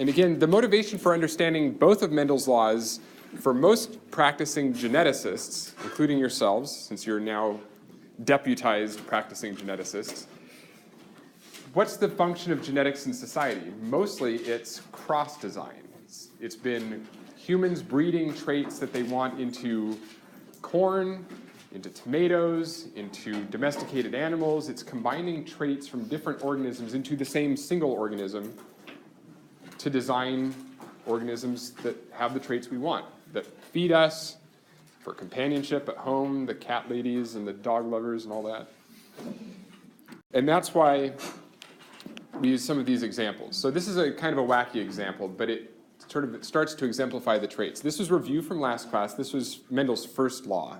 And again, the motivation for understanding both of Mendel's laws for most practicing geneticists, including yourselves, since you're now deputized practicing geneticists, what's the function of genetics in society? Mostly it's cross-design. It's been humans breeding traits that they want into corn, into tomatoes, into domesticated animals. It's combining traits from different organisms into the same single organism to design organisms that have the traits we want, that feed us for companionship at home, the cat ladies and the dog lovers and all that. And that's why we use some of these examples. So this is a kind of a wacky example, but it sort of starts to exemplify the traits. This was review from last class. This was Mendel's first law,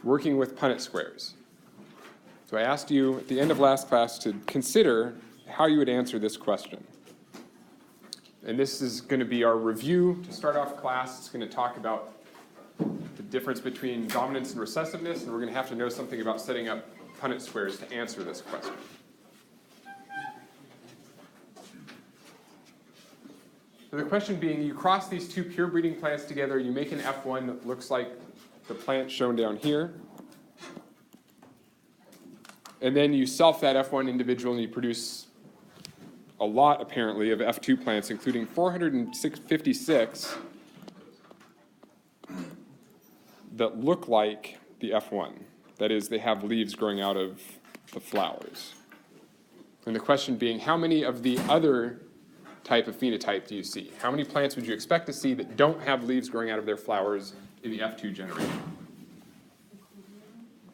working with Punnett squares. So I asked you at the end of last class to consider how you would answer this question. And this is going to be our review to start off class. It's going to talk about the difference between dominance and recessiveness, and we're going to have to know something about setting up Punnett squares to answer this question. So the question being, you cross these two pure breeding plants together, you make an F1 that looks like the plant shown down here. And then you self that F1 individual and you produce a lot, apparently, of F2 plants, including 456 that look like the F1. That is, they have leaves growing out of the flowers. And the question being, how many of the other type of phenotype do you see? How many plants would you expect to see that don't have leaves growing out of their flowers in the F2 generation?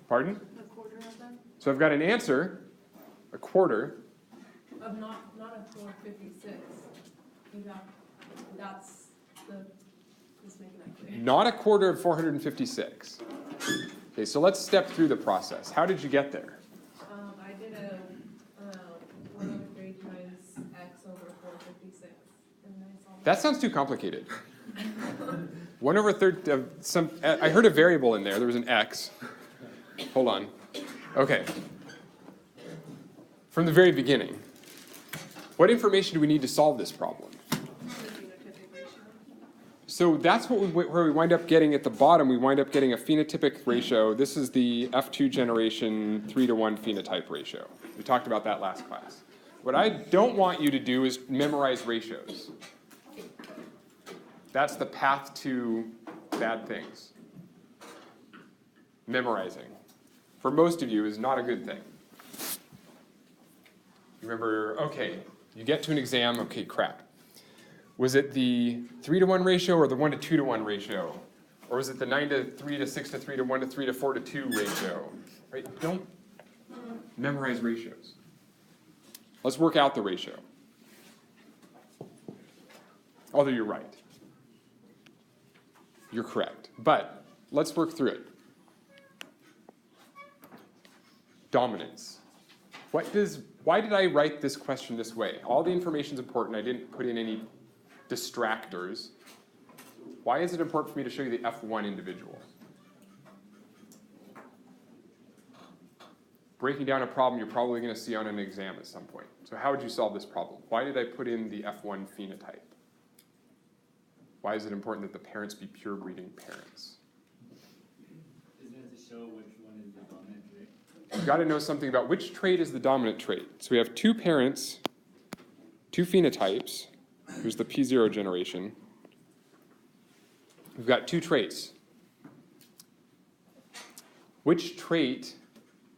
Pardon? A quarter of them? So I've got an answer, a quarter. Of not a 456. That's the, let's make that clear. Not a quarter of 456. Okay, so let's step through the process. How did you get there? I did a 1/3 times x over 456. And I saw That sounds too complicated. 1/3 of some, I heard a variable in there. There was an x. Hold on. Okay. From the very beginning, what information do we need to solve this problem? So that's what where we wind up getting at the bottom. We wind up getting a phenotypic ratio. This is the F2 generation 3:1 phenotype ratio. We talked about that last class. What I don't want you to do is memorize ratios. That's the path to bad things. Memorizing, for most of you, is not a good thing. Remember, okay, you get to an exam, okay, crap. Was it the 3:1 ratio or the 1:2:1 ratio? Or was it the 9:3 to 6:3 to 1:3 to 4:2 ratio? Right? Don't memorize ratios. Let's work out the ratio. Although you're right. You're correct. But let's work through it. Dominance. Why did I write this question this way? All the information is important. I didn't put in any distractors. Why is it important for me to show you the F1 individual? Breaking down a problem you're probably going to see on an exam at some point. So how would you solve this problem? Why did I put in the F1 phenotype? Why is it important that the parents be pure breeding parents? Isn't it to show which one is the dominant trait? You've got to know something about which trait is the dominant trait. So we have two parents, two phenotypes. Here's the P0 generation. We've got two traits. Which trait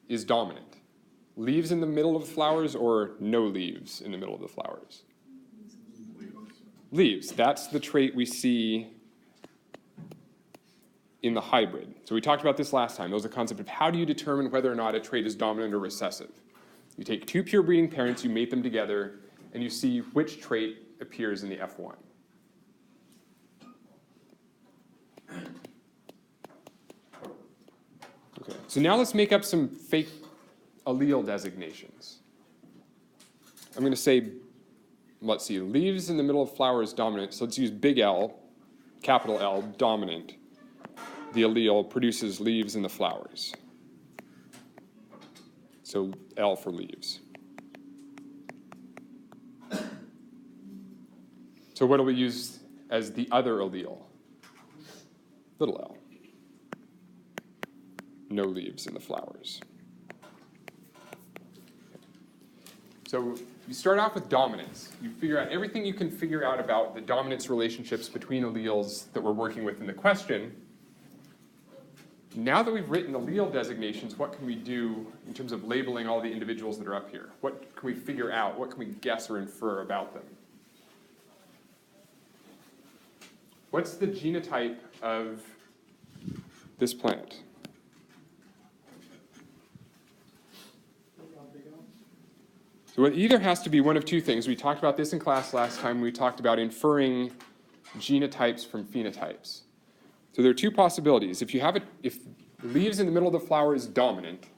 is dominant? Leaves in the middle of the flowers or no leaves in the middle of the flowers? Leaves. That's the trait we see in the hybrid. So we talked about this last time. That was the concept of how do you determine whether or not a trait is dominant or recessive. You take two pure breeding parents, you mate them together, and you see which trait appears in the F1. Okay, so now let's make up some fake allele designations. I'm going to say, let's see, leaves in the middle of flowers dominant. So let's use big L, capital L, dominant. The allele produces leaves in the flowers. So L for leaves. So what do we use as the other allele? Little l. No leaves in the flowers. So you start off with dominance. You figure out everything you can figure out about the dominance relationships between alleles that we're working with in the question. Now that we've written allele designations, what can we do in terms of labeling all the individuals that are up here? What can we figure out? What can we guess or infer about them? What's the genotype of this plant? So it either has to be one of two things. We talked about this in class last time. We talked about inferring genotypes from phenotypes. So there are two possibilities. If leaves in the middle of the flower is dominant,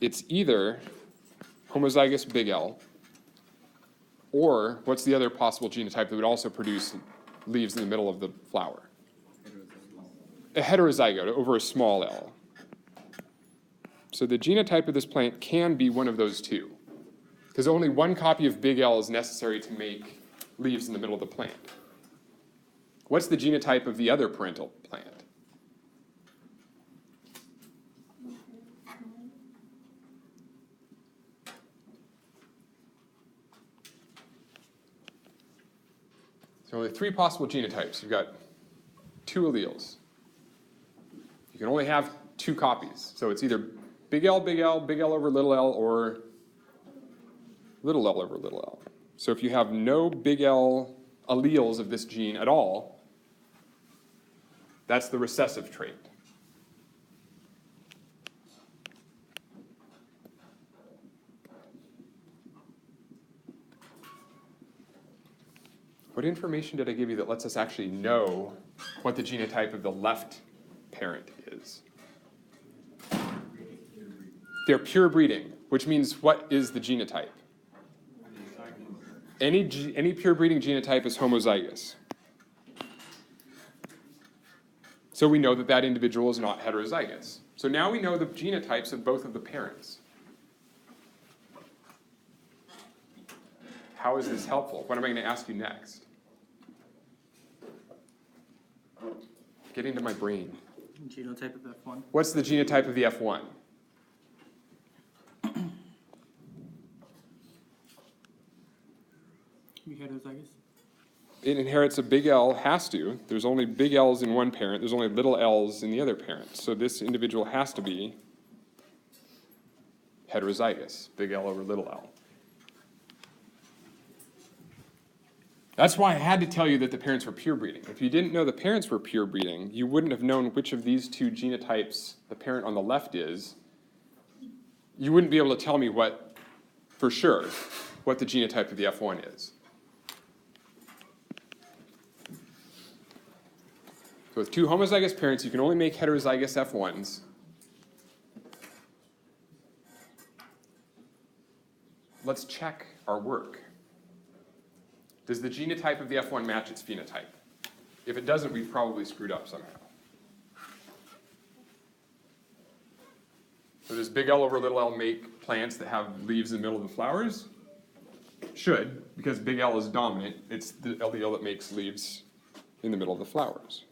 it's either homozygous big L, or what's the other possible genotype that would also produce leaves in the middle of the flower? A heterozygote over a small l. So the genotype of this plant can be one of those two, because only one copy of big L is necessary to make leaves in the middle of the plant. What's the genotype of the other parental plant? So only three possible genotypes. You've got two alleles. You can only have two copies. So it's either big L, big L, big L over little l, or little l over little l. So if you have no big L alleles of this gene at all, that's the recessive trait. What information did I give you that lets us actually know what the genotype of the left parent is? They're pure breeding, which means what is the genotype? Any pure breeding genotype is homozygous. So we know that that individual is not heterozygous. So now we know the genotypes of both of the parents. How is this helpful? What am I going to ask you next? Get into my brain. Genotype of F1. What's the genotype of the F1? Be heterozygous. It inherits a big L, has to. There's only big L's in one parent. There's only little L's in the other parent. So this individual has to be heterozygous, big L over little l. That's why I had to tell you that the parents were pure breeding. If you didn't know the parents were pure breeding, you wouldn't have known which of these two genotypes the parent on the left is. You wouldn't be able to tell me for sure, what the genotype of the F1 is. So with two homozygous parents, you can only make heterozygous F1s. Let's check our work. Does the genotype of the F1 match its phenotype? If it doesn't, we've probably screwed up somehow. So does big L over little l make plants that have leaves in the middle of the flowers? Should, because big L is dominant. It's the allele that makes leaves in the middle of the flowers.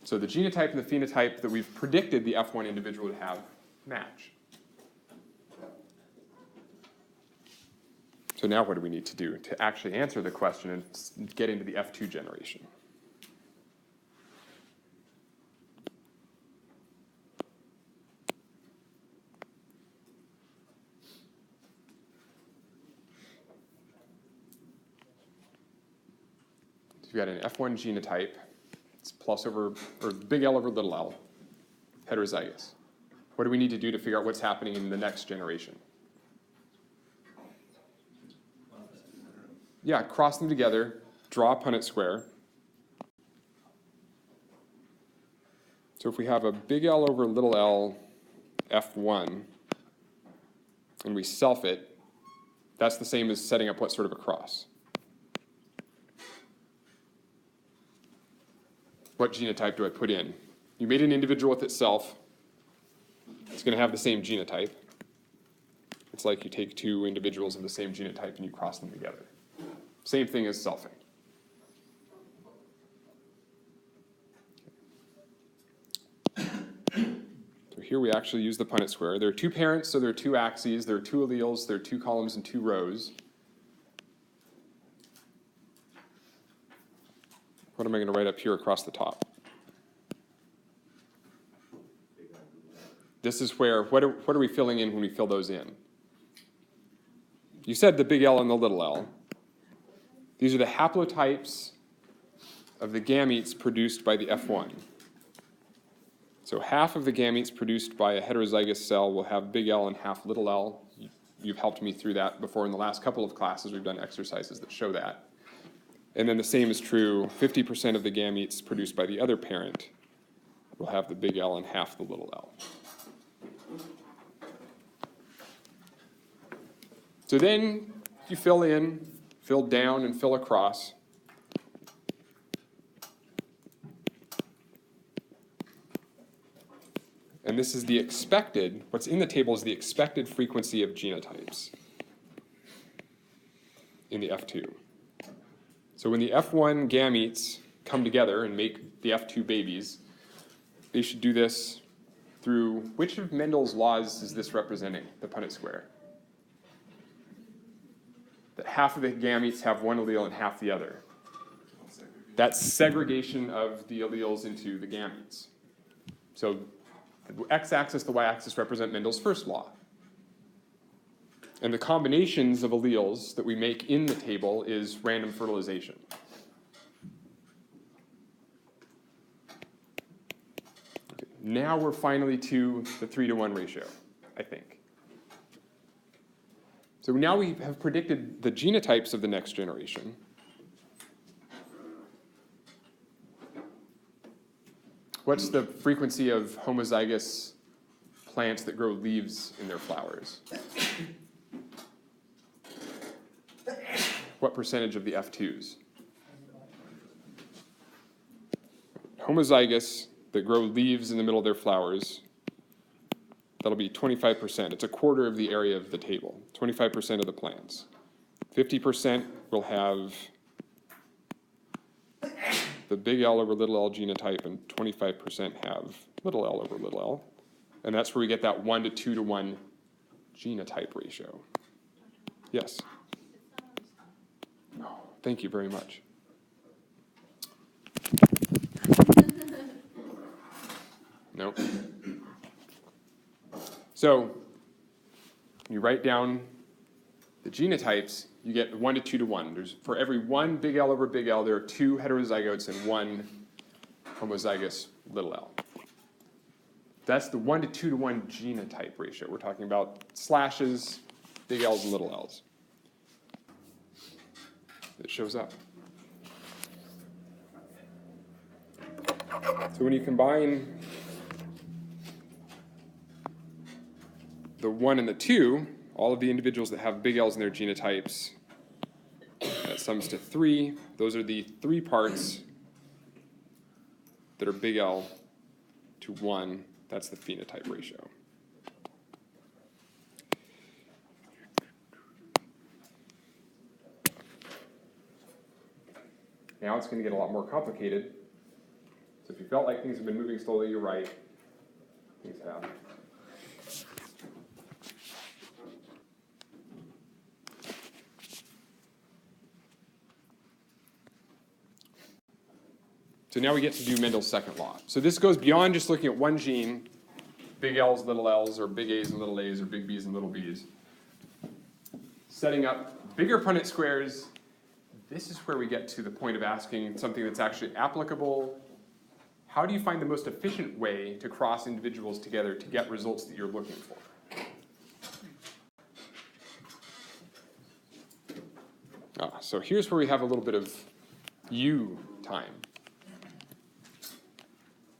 So the genotype and the phenotype that we've predicted the F1 individual would have match. So now what do we need to do to actually answer the question and get into the F2 generation? So you've got an F1 genotype. It's plus over, or big L over little l, heterozygous. What do we need to do to figure out what's happening in the next generation? Yeah, cross them together, draw a Punnett square. So if we have a big L over little l F1, and we self it, that's the same as setting up what sort of a cross? What genotype do I put in? You made an individual with itself. It's going to have the same genotype. It's like you take two individuals of the same genotype and you cross them together. Same thing as selfing. So here we actually use the Punnett square. There are two parents, so there are two axes, there are two alleles, there are two columns and two rows. What am I going to write up here across the top? This is where, what are we filling in when we fill those in? You said the big L and the little l. These are the haplotypes of the gametes produced by the F1. So half of the gametes produced by a heterozygous cell will have big L and half little l. You've helped me through that before in the last couple of classes. We've done exercises that show that. And then the same is true, 50% of the gametes produced by the other parent will have the big L and half the little l. So then you fill in, fill down, and fill across. And this is the expected, what's in the table is the expected frequency of genotypes in the F2. So when the F1 gametes come together and make the F2 babies, they should do this through, which of Mendel's laws is this representing, the Punnett square? That half of the gametes have one allele and half the other. That's segregation of the alleles into the gametes. So the x-axis, the y-axis represent Mendel's first law. And the combinations of alleles that we make in the table is random fertilization. Okay, now we're finally to the 3-to-1 ratio, I think. So now we have predicted the genotypes of the next generation. What's the frequency of homozygous plants that grow leaves in their flowers? What percentage of the F2s? Homozygous that grow leaves in the middle of their flowers, that'll be 25%. It's a quarter of the area of the table, 25% of the plants. 50% will have the big L over little l genotype, and 25% have little l over little l. And that's where we get that 1 to 2 to 1 genotype ratio. Yes? Oh, thank you very much. No. So you write down the genotypes, you get 1 to 2 to 1. There's, for every one big L over big L, there are two heterozygotes and one homozygous little l. That's the 1 to 2 to 1 genotype ratio. We're talking about slashes, big L's and little l's. It shows up. So when you combine the 1 and the 2, all of the individuals that have big L's in their genotypes, that sums to 3. Those are the 3 parts that are big L to 1. That's the phenotype ratio. Now it's going to get a lot more complicated. So if you felt like things have been moving slowly, you're right. Things have. So now we get to do Mendel's second law. So this goes beyond just looking at one gene, big L's, little l's, or big A's and little a's, or big B's and little b's. Setting up bigger Punnett squares, this is where we get to the point of asking something that's actually applicable. How do you find the most efficient way to cross individuals together to get results that you're looking for? So here's where we have a little bit of U time.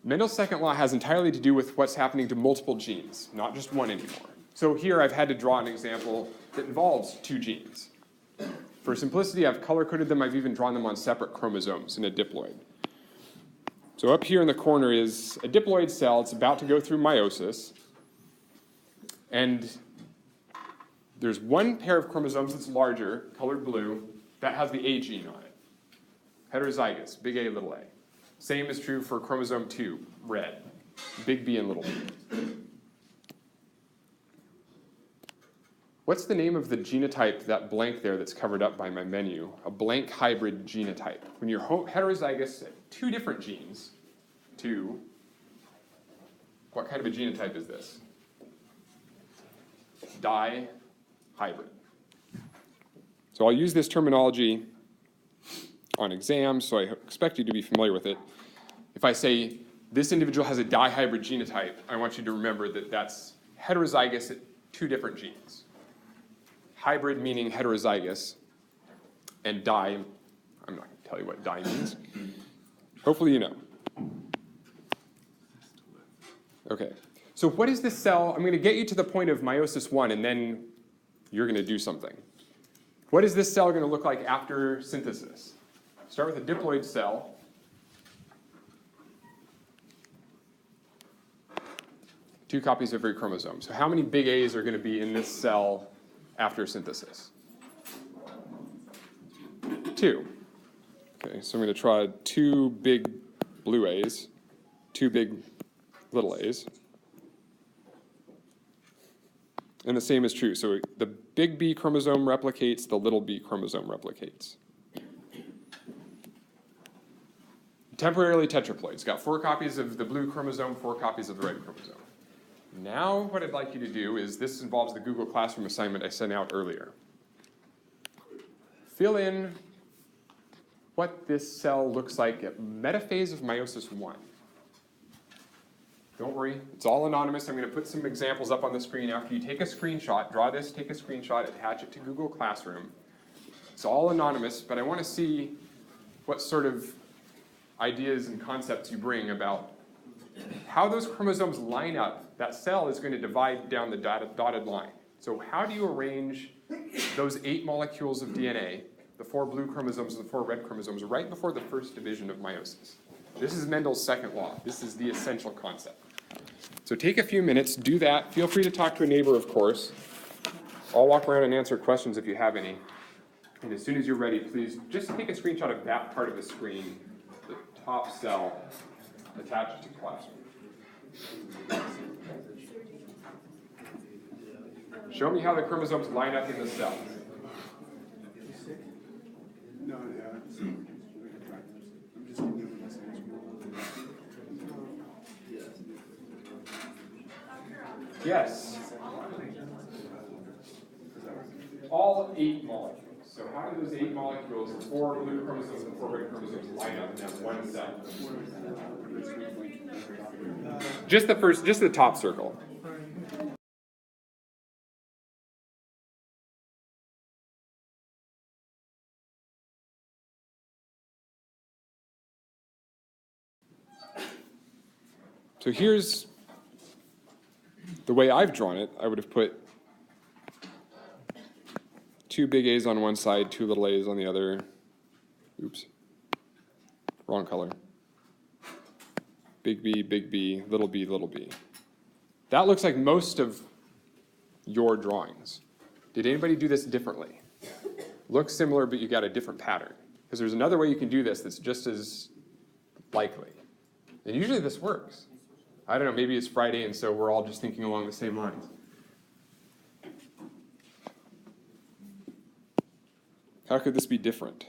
Mendel's second law has entirely to do with what's happening to multiple genes, not just one anymore. So here I've had to draw an example that involves 2 genes. For simplicity, I've color-coded them. I've even drawn them on separate chromosomes in a diploid. So up here in the corner is a diploid cell. It's about to go through meiosis. And there's one pair of chromosomes that's larger, colored blue, that has the A gene on it. Heterozygous, big A, little a. Same is true for chromosome 2, red, big B and little b. What's the name of the genotype, that blank there that's covered up by my menu? A blank hybrid genotype. When you're heterozygous, two different genes, what kind of a genotype is this? Dihybrid. So I'll use this terminology on exams, so I expect you to be familiar with it. If I say this individual has a dihybrid genotype, I want you to remember that that's heterozygous at two different genes. Hybrid meaning heterozygous, and di, I'm not going to tell you what di means. Hopefully you know. Okay, so what is this cell? I'm going to get you to the point of meiosis 1, and then you're going to do something. What is this cell going to look like after synthesis? Start with a diploid cell. Two copies of every chromosome. So how many big A's are going to be in this cell after synthesis? 2. Okay, so I'm going to try 2 big blue A's, 2 big little a's. And the same is true. So the big B chromosome replicates, the little b chromosome replicates. Temporarily tetraploid. It's got 4 copies of the blue chromosome, 4 copies of the red chromosome. Now what I'd like you to do is, this involves the Google Classroom assignment I sent out earlier. Fill in what this cell looks like at metaphase of meiosis 1. Don't worry, it's all anonymous. I'm going to put some examples up on the screen after you take a screenshot. Draw this, take a screenshot, attach it to Google Classroom. It's all anonymous, but I want to see what sort of ideas and concepts you bring about how those chromosomes line up. That cell is going to divide down the dotted line. So how do you arrange those 8 molecules of DNA, the 4 blue chromosomes and the 4 red chromosomes, right before the first division of meiosis? This is Mendel's second law. This is the essential concept. So take a few minutes, do that. Feel free to talk to a neighbor, of course. I'll walk around and answer questions if you have any. And as soon as you're ready, please just take a screenshot of that part of the screen, the top cell, attach it to Classroom. Show me how the chromosomes line up in the cell. Yes. All 8 molecules. So how do those 8 molecules, the 4 blue chromosomes and 4 red chromosomes, line up in that one cell? Just the top circle. So here's the way I've drawn it. I would have put 2 big A's on one side, 2 little a's on the other. Oops, wrong color. Big B, little b, little b. That looks like most of your drawings. Did anybody do this differently? Looks similar, but you got a different pattern. Because there's another way you can do this that's just as likely. And usually this works. I don't know, maybe it's Friday and so we're all just thinking along the same lines. How could this be different?